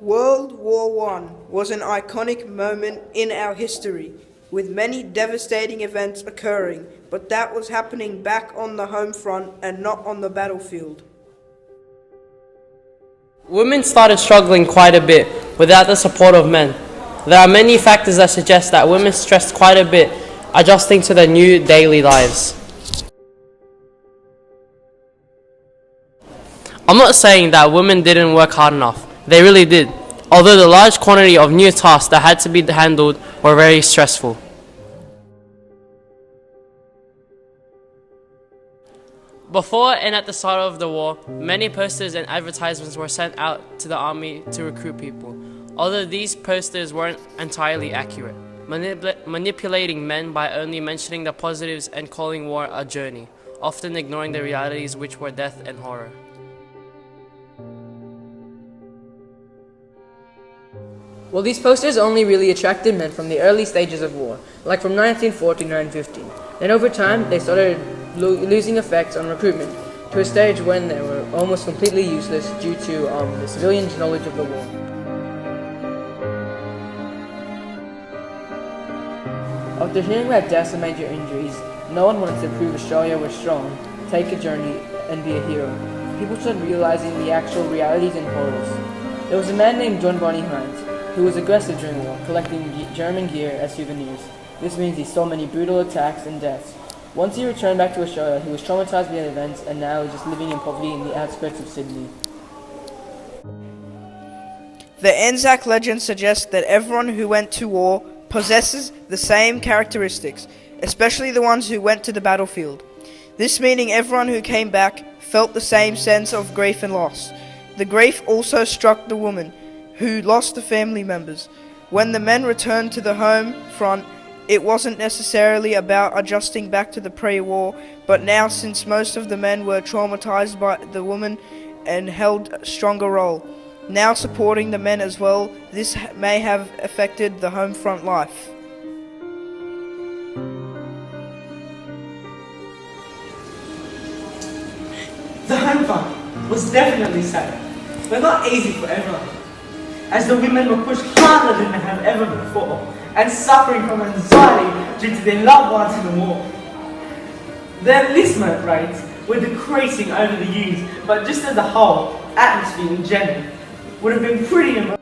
World War I was an iconic moment in our history, with many devastating events occurring, but that was happening back on the home front and not on the battlefield. Women started struggling quite a bit without the support of men. There are many factors that suggest that women stressed quite a bit adjusting to their new daily lives. I'm not saying that women didn't work hard enough. They really did, although the large quantity of new tasks that had to be handled were very stressful. Before and at the start of the war, many posters and advertisements were sent out to the army to recruit people, although these posters weren't entirely accurate, manipulating men by only mentioning the positives and calling war a journey, often ignoring the realities which were death and horror. Well, these posters only really attracted men from the early stages of war, like from 1914 to 1915. Then over time, they started losing effects on recruitment, to a stage when they were almost completely useless due to the civilians' knowledge of the war. After hearing about deaths and major injuries, no one wanted to prove Australia was strong, take a journey, and be a hero. People started realizing the actual realities and horrors. There was a man named John Bonnie Hines, who was aggressive during the war, collecting German gear as souvenirs. This means he saw many brutal attacks and deaths. Once he returned back to Australia, he was traumatized by the events and now is just living in poverty in the outskirts of Sydney. The Anzac legend suggests that everyone who went to war possesses the same characteristics, especially the ones who went to the battlefield. This meaning everyone who came back felt the same sense of grief and loss. The grief also struck the woman, who lost the family members. When the men returned to the home front, it wasn't necessarily about adjusting back to the pre-war, but now since most of the men were traumatized by the woman and held a stronger role, now supporting the men as well, this may have affected the home front life. The home front was definitely sad, but not easy for everyone, as the women were pushed harder than they have ever before, and suffering from anxiety due to their loved ones in the war. Their enlistment rates were decreasing over the years, but just as a whole, atmosphere in general would have been pretty emotional.